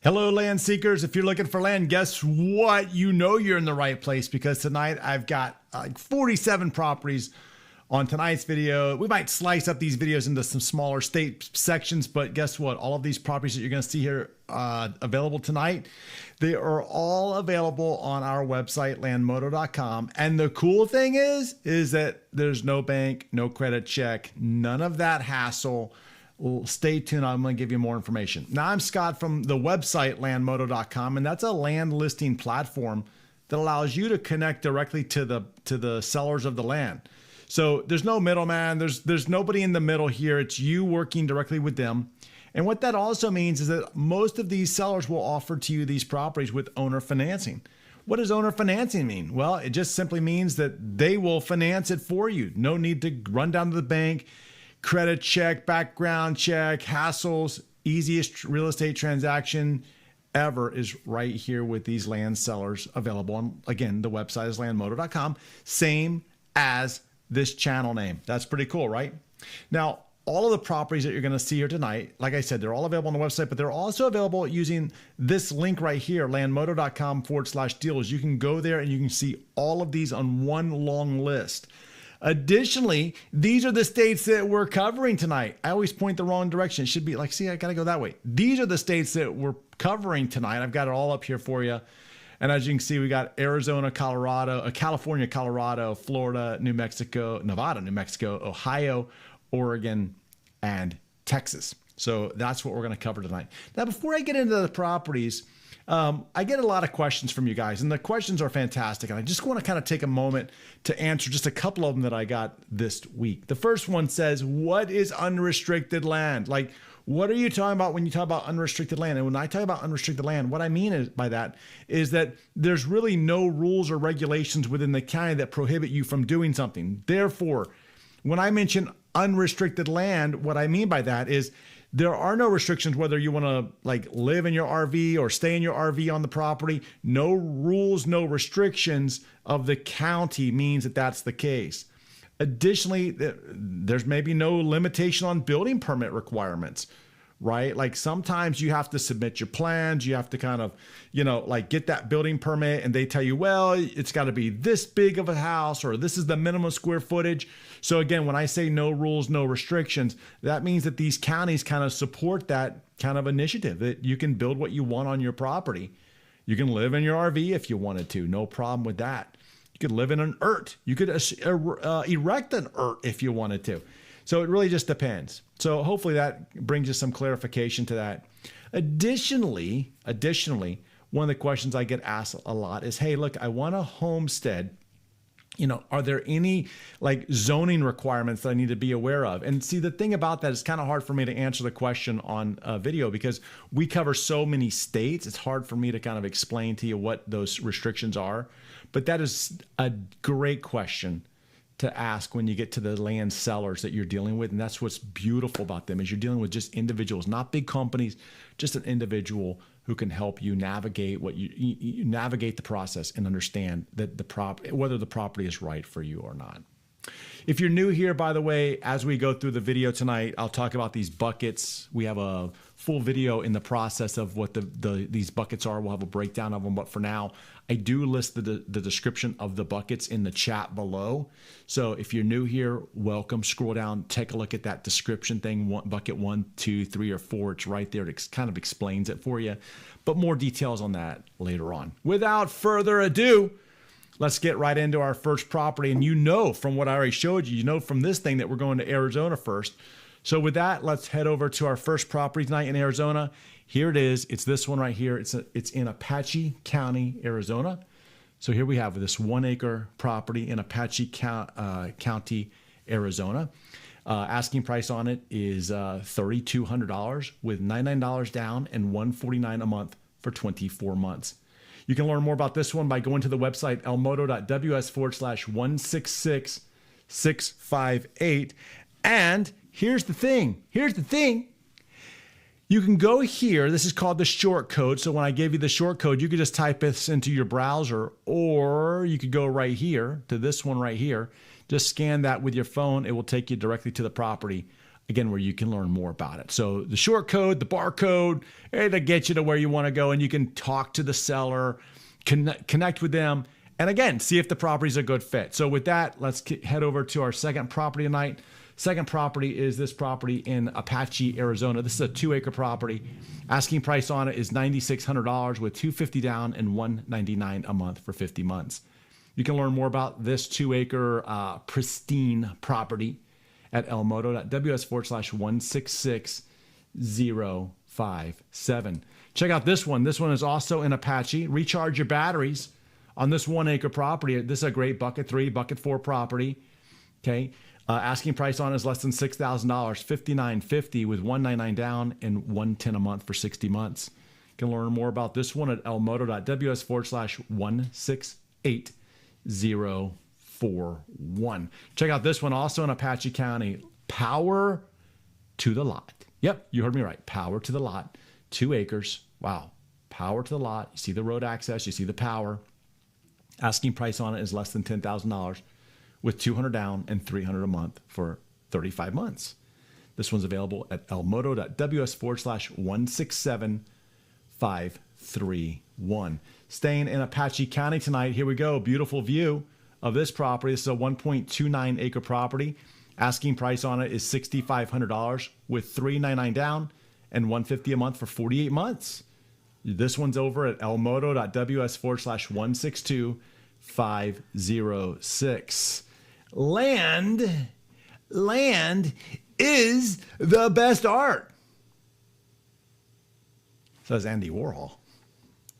Hello, land seekers. If you're looking for land, guess what? You know you're in the right place because tonight I've got 47 properties on tonight's video. We might slice up these videos into some smaller state sections, but guess what? All of these properties that you're going to see here available tonight, they are all available on our website, landmodo.com. And the cool thing is that there's no bank, no credit check, none of that hassle. Well, stay tuned. I'm going to give you more information. Now, I'm Scott from the website, landmodo.com, and that's a land listing platform that allows you to connect directly to the sellers of the land. So there's no middleman. There's nobody in the middle here. It's you working directly with them. And what that also means is that most of these sellers will offer to you these properties with owner financing. What does owner financing mean? Well, it just simply means that they will finance it for you. No need to run down to the bank, credit check, background check, hassles. Easiest real estate transaction ever is right here with these land sellers available on, again, the website is landmodo.com, same as this channel name. That's pretty cool, right? Now, all of the properties that you're going to see here tonight, like I said, they're all available on the website, but they're also available using this link right here, landmodo.com/deals. You can go there and you can see all of these on one long list. Additionally, these are the states that we're covering tonight. I always point the wrong direction. It should be like, see, I got to go that way. These are the states that we're covering tonight. I've got it all up here for you. And as you can see, we got Arizona, Colorado, California, Colorado, Florida, New Mexico, Nevada, New Mexico, Ohio, Oregon, and Texas. So that's what we're going to cover tonight. Now, before I get into the properties, I get a lot of questions from you guys, and the questions are fantastic. And I just want to kind of take a moment to answer just a couple of them that I got this week. The first one says, what is unrestricted land? Like, what are you talking about when you talk about unrestricted land? And when I talk about unrestricted land, what I mean by that is that there's really no rules or regulations within the county that prohibit you from doing something. Therefore, when I mention unrestricted land, what I mean by that is there are no restrictions whether you want to like live in your RV or stay in your RV on the property. No rules, no restrictions of the county means that that's the case. Additionally, there's maybe no limitation on building permit requirements, right? Like sometimes you have to submit your plans. You have to kind of, like get that building permit and they tell you, well, it's got to be this big of a house or this is the minimum square footage. So again, when I say no rules, no restrictions, that means that these counties kind of support that kind of initiative that you can build what you want on your property. You can live in your RV if you wanted to, no problem with that. You could live in an yurt. You could erect an yurt if you wanted to. So it really just depends. So hopefully that brings you some clarification to that. Additionally, one of the questions I get asked a lot is, hey, look, I want a homestead. Are there any like zoning requirements that I need to be aware of? And see, the thing about that is kind of hard for me to answer the question on video because we cover so many states. It's hard for me to kind of explain to you what those restrictions are. But that is a great question to ask when you get to the land sellers that you're dealing with. And that's what's beautiful about them is you're dealing with just individuals, not big companies, just an individual who can help you navigate you navigate the process and understand that whether the property is right for you or not. If you're new here, by the way, as we go through the video tonight, I'll talk about these buckets. We have a full video in the process of what these buckets are. We'll have a breakdown of them. But for now, I do list the description of the buckets in the chat below. So if you're new here, welcome. Scroll down, take a look at that description thing. Bucket 1, 2, 3, or 4. It's right there. It kind of explains it for you. But more details on that later on. Without further ado, let's get right into our first property. And from what I already showed you, from this thing that we're going to Arizona first. So with that, let's head over to our first property tonight in Arizona. Here it is. It's this one right here. It's in Apache County, Arizona. So here we have this 1 acre property in Apache County, Arizona. Asking price on it is $3,200 with $99 down and $149 a month for 24 months. You can learn more about this one by going to the website elmodo.ws/166658. And here's the thing. You can go here. This is called the short code. So when I gave you the short code, you could just type this into your browser, or you could go right here to this one right here. Just scan that with your phone. It will take you directly to the property. again, where you can learn more about it. So the short code, the barcode, it'll get you to where you want to go, and you can talk to the seller, connect with them, and again, see if the property's a good fit. So with that, let's head over to our second property tonight. Second property is this property in Apache, Arizona. This is a 2-acre property. Asking price on it is $9,600 with $250 down and $199 a month for 50 months. You can learn more about this 2-acre pristine property at elmodo.ws/166057. Check out this one. This one is also in Apache. Recharge your batteries on this 1-acre property. This is a great bucket 3, bucket 4 property. Okay. Asking price on it is less than $6,000, $59.50 with $199 down and $110 a month for 60 months. You can learn more about this one at elmodo.ws/168041. Check out this one also in Apache County. Power to the lot. Yep, you heard me right. Power to the lot. 2 acres. Wow. Power to the lot. You see the road access. You see the power. Asking price on it is less than $10,000 with $200 down and $300 a month for 35 months. This one's available at elmodo.ws/167531. Staying in Apache County tonight. Here we go. Beautiful view of this property. This is a 1.29 acre property. Asking price on it is $6,500 with $399 down and $150 a month for 48 months. This one's over at elmodo.ws/162506. Land is the best art, says Andy Warhol.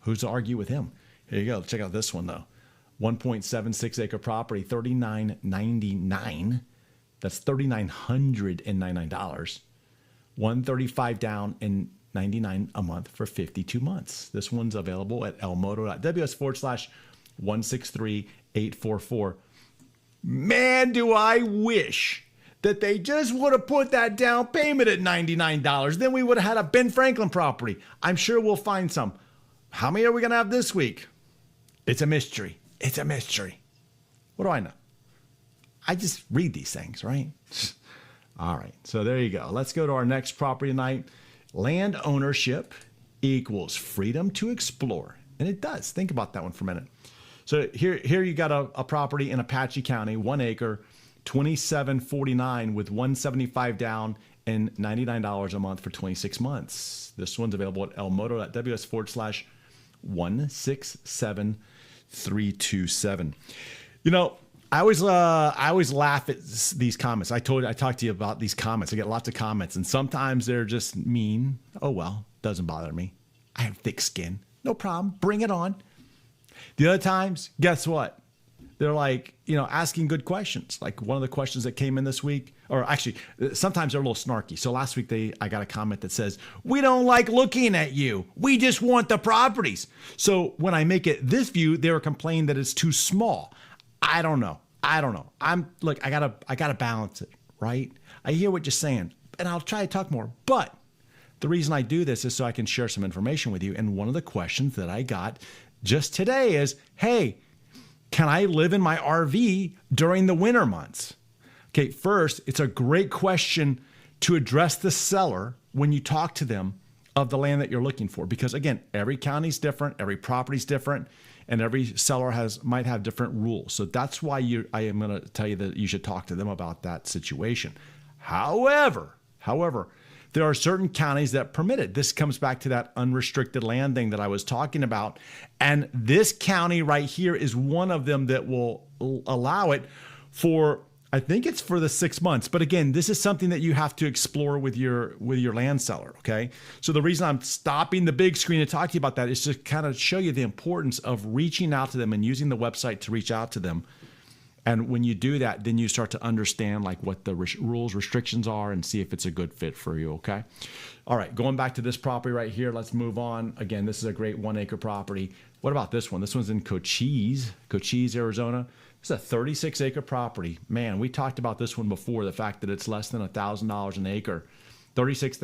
Who's to argue with him? Here you go. Check out this one though. 1.76 acre property, $39.99. That's $3,999. $135 down and $99 a month for 52 months. This one's available at elmodo.ws/163844. Man, do I wish that they just would have put that down payment at $99. Then we would have had a Ben Franklin property. I'm sure we'll find some. How many are we going to have this week? It's a mystery. It's a mystery. What do I know? I just read these things, right? All right. So there you go. Let's go to our next property tonight. Land ownership equals freedom to explore. And it does. Think about that one for a minute. So here you got a property in Apache County, 1 acre, $27.49 with $175 down and $99 a month for 26 months. This one's available at elmodo.ws/167327. You know, I always laugh at these comments. I talked to you about these comments. I get lots of comments, and sometimes they're just mean. Oh well, doesn't bother me. I have thick skin. No problem. Bring it on. The other times, guess what? They're like, asking good questions. Like one of the questions that came in this week, or actually, sometimes they're a little snarky. So last week, I got a comment that says, "We don't like looking at you. We just want the properties." So when I make it this view, they were complaining that it's too small. I don't know. I gotta balance it, right? I hear what you're saying, and I'll try to talk more. But the reason I do this is so I can share some information with you. And one of the questions that I got just today is, hey, can I live in my RV during the winter months? Okay, first, it's a great question to address the seller when you talk to them of the land that you're looking for. Because again, every county's different, every property's different, and every seller might have different rules. So that's why I am going to tell you that you should talk to them about that situation. However, there are certain counties that permit it. This comes back to that unrestricted land thing that I was talking about. And this county right here is one of them that will allow it for, I think it's for the 6 months. But again, this is something that you have to explore with your land seller, okay? So the reason I'm stopping the big screen to talk to you about that is to kind of show you the importance of reaching out to them and using the website to reach out to them. And when you do that, then you start to understand like what the rules, restrictions are, and see if it's a good fit for you, okay? All right, going back to this property right here, let's move on. Again, this is a great 1 acre property. What about this one? This one's in Cochise, Arizona. This is a 36 acre property. Man, we talked about this one before, the fact that it's less than $1,000 an acre. 36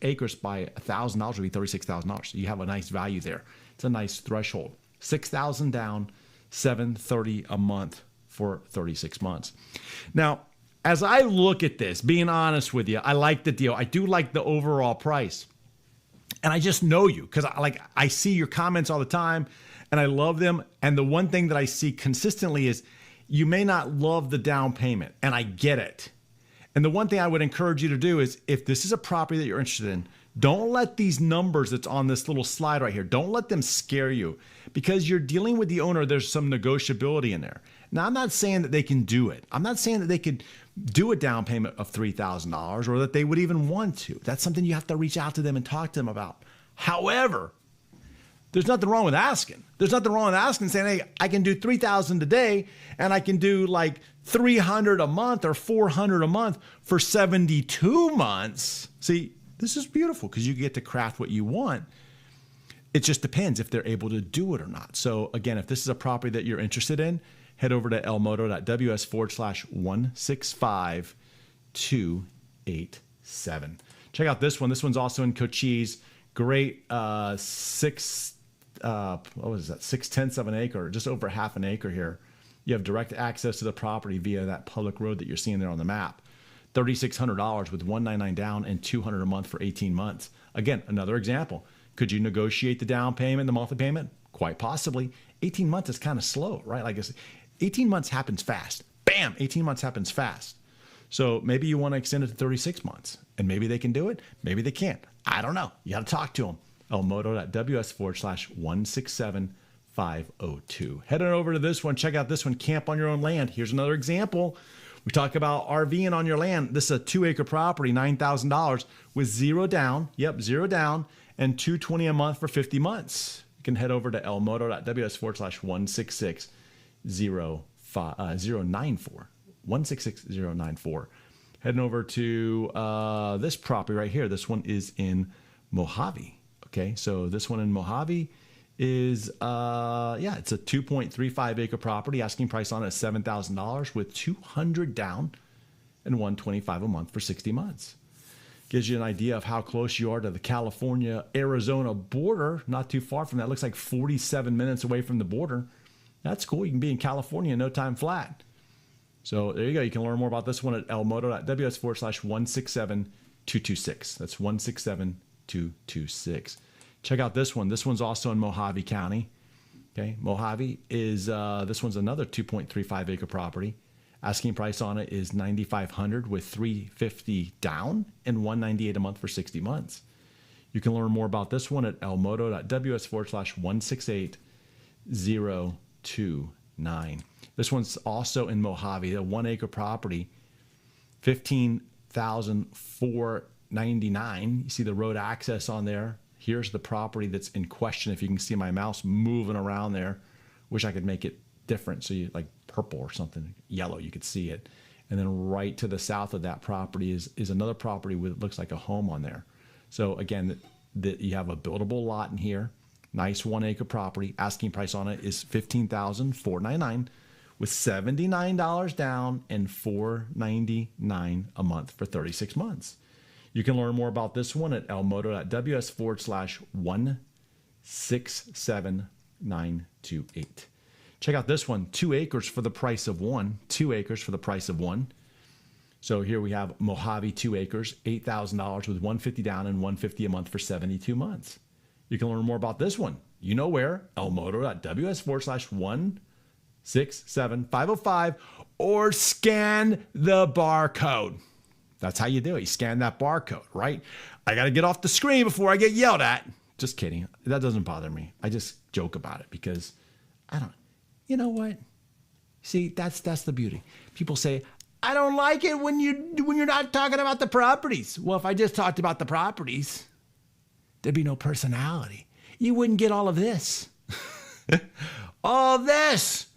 acres by $1,000 would be $36,000. So you have a nice value there. It's a nice threshold. $6,000 down, $730 a month for 36 months. Now, as I look at this, being honest with you, I like the deal. I do like the overall price. And I just know you because I see your comments all the time and I love them. And the one thing that I see consistently is you may not love the down payment, and I get it. And the one thing I would encourage you to do is if this is a property that you're interested in, don't let these numbers that's on this little slide right here, don't let them scare you because you're dealing with the owner. There's some negotiability in there. Now, I'm not saying that they can do it. I'm not saying that they could do a down payment of $3,000 or that they would even want to. That's something you have to reach out to them and talk to them about. However, there's nothing wrong with asking. There's nothing wrong with asking, saying, hey, I can do $3,000 a day and I can do like $300 a month or $400 a month for 72 months. See, this is beautiful because you get to craft what you want. It just depends if they're able to do it or not. So again, if this is a property that you're interested in, head over to elmodo.ws/165287. Check out this one. This one's also in Cochise. Great 6/10 of an acre, just over half an acre here. You have direct access to the property via that public road that you're seeing there on the map. $3,600 with $199 down and $200 a month for 18 months. Again, another example. Could you negotiate the down payment, the monthly payment? Quite possibly. 18 months is kind of slow, right? Like I said, 18 months happens fast. Bam, 18 months happens fast. So maybe you want to extend it to 36 months, and maybe they can do it. Maybe they can't. I don't know. You got to talk to them. elmodo.ws/167502. Heading over to this one. Check out this one. Camp on your own land. Here's another example. We talk about RVing on your land. This is a 2-acre property, $9,000 with zero down. Yep, zero down and $220 a month for 50 months. You can head over to elmodo.ws/166094. 166094. Heading over to this property right here. This one is in Mojave. Okay, so this one in Mojave is it's a 2.35 acre property. Asking price on it is $7,000 with $200 down and $125 a month for 60 months. Gives you an idea of how close you are to the California-Arizona border. Not too far from that. Looks like 47 minutes away from the border. That's cool. You can be in California in no time flat. So there you go. You can learn more about this one at elmodo.ws/167226. That's 167226. Check out this one. This one's also in Mojave County. Okay, Mojave is this one's another 2.35 acre property. Asking price on it is $9,500 with $350 down and $198 a month for 60 months. You can learn more about this one at elmodo.ws/168029. This one's also in Mojave, a 1-acre property, $15,499. You see the road access on there. Here's the property that's in question. If you can see my mouse moving around there, wish I could make it different. So you like purple or something, yellow, you could see it. And then right to the south of that property is another property with, looks like a home on there. So again, you have a buildable lot in here. Nice 1-acre property. Asking price on it is $15,499 with $79 down and $499 a month for 36 months. You can learn more about this one at elmodo.ws/167928. Check out this one, 2 acres for the price of one. 2 acres for the price of one. So here we have Mojave 2 acres, $8,000 with $150 down and $150 a month for 72 months. You can learn more about this one. You know where? elmodo.ws/167505 or scan the barcode. That's how you do it. You scan that barcode, right? I got to get off the screen before I get yelled at. Just kidding. That doesn't bother me. I just joke about it because I don't, you know what? See, that's the beauty. People say, I don't like it when you're not talking about the properties. Well, if I just talked about the properties, there'd be no personality. You wouldn't get all of this. All this.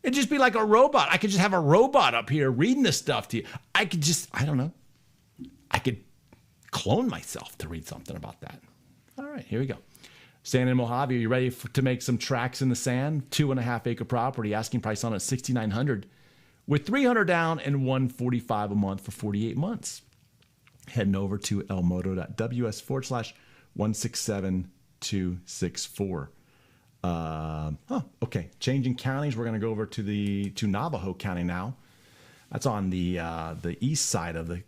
It'd just be like a robot. I could just have a robot up here reading this stuff to you. I could just, I don't know. I could clone myself to read something about that. All right, here we go. Staying in Mojave, are you ready to make some tracks in the sand? 2.5 acre property. Asking price on it $6,900 with $300 down and $145 a month for 48 months. Heading over to elmodo.ws/167264. Okay. Changing counties. We're going to go over to Navajo County now. That's on the east side of the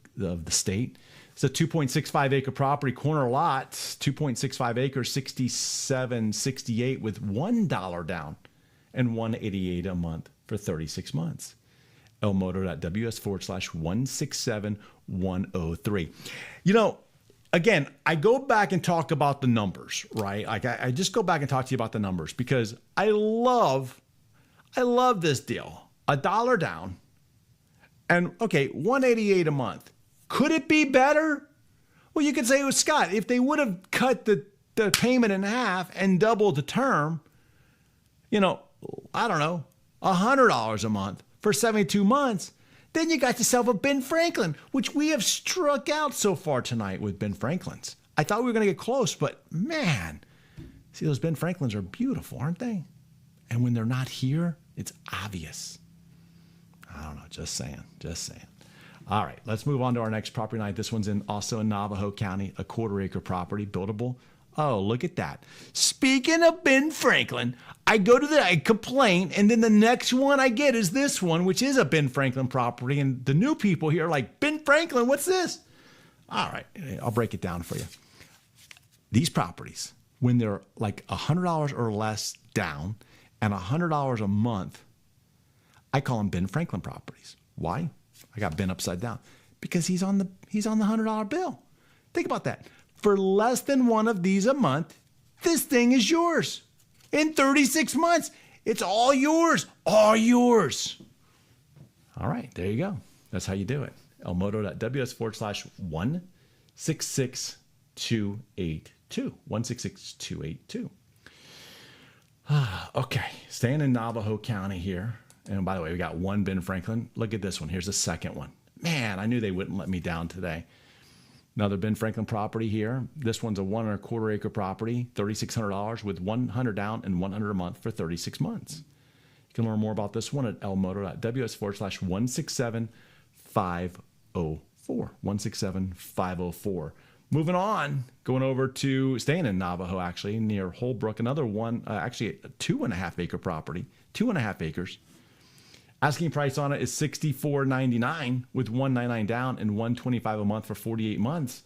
state. It's a 2.65 acre property, corner lot, 2.65 acres, 6768 with $1 down and $188 a month for 36 months. Landmodo.ws/167103. You know, again, I go back and talk about the numbers, right? Like I just go back and talk to you about the numbers because I love this deal. $1 down and okay, $188 a month. Could it be better? Well, you could say it was Scott. If they would have cut the payment in half and doubled the term, you know, I don't know, $100 a month for 72 months, then you got yourself a Ben Franklin, which we have struck out so far tonight with Ben Franklins. I thought we were going to get close, but man, see, those Ben Franklins are beautiful, aren't they? And when they're not here, it's obvious. I don't know, just saying. All right, let's move on to our next property tonight. This one's also in Navajo County, a 1/4 acre property, buildable. Oh, look at that. Speaking of Ben Franklin, I complain, and then the next one I get is this one, which is a Ben Franklin property. And the new people here are like, Ben Franklin, what's this? All right, I'll break it down for you. These properties, when they're like $100 or less down and $100 a month, I call them Ben Franklin properties. Why? I got Ben upside down because he's on the $100 bill. Think about that. For less than one of these a month, this thing is yours. In 36 months, it's all yours. All yours. All right, there you go. That's how you do it. Landmodo.ws/166282. 166282. Okay, staying in Navajo County here. And by the way, we got one Ben Franklin. Look at this one. Here's the second one. Man, I knew they wouldn't let me down today. Another Ben Franklin property here. This one's a 1 1/4 acre property, $3,600 with $100 down and $100 a month for 36 months. You can learn more about this one at landmodo.ws/167504. 167504. Moving on, going over to staying in Navajo, actually, near Holbrook, another one, actually a 2.5 acre property, 2.5 acres. Asking price on it is $64.99 with $199 down and $125 a month for 48 months.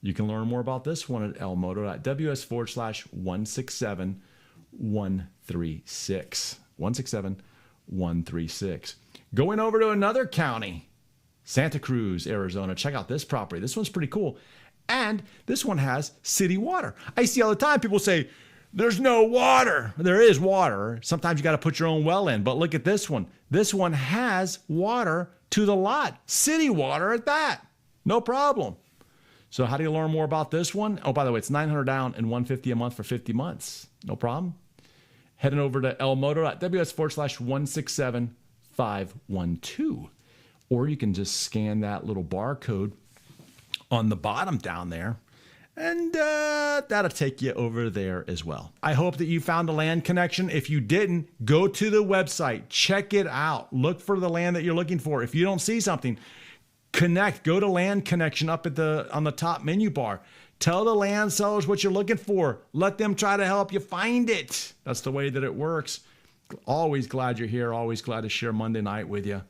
You can learn more about this one at landmodo.ws/167136. 167136. Going over to another county, Santa Cruz, Arizona. Check out this property. This one's pretty cool. And this one has city water. I see all the time people say, there's no water. There is water. Sometimes you got to put your own well in. But look at this one. This one has water to the lot. City water at that. No problem. So how do you learn more about this one? Oh, by the way, it's $900 down and $150 a month for 50 months. No problem. Heading over to landmodo.ws/167512. Or you can just scan that little barcode on the bottom down there. And that'll take you over there as well. I hope that you found a land connection. If you didn't, go to the website. Check it out. Look for the land that you're looking for. If you don't see something, connect. Go to land connection up on the top menu bar. Tell the land sellers what you're looking for. Let them try to help you find it. That's the way that it works. Always glad you're here. Always glad to share Monday night with you.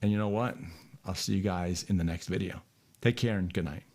And you know what? I'll see you guys in the next video. Take care and good night.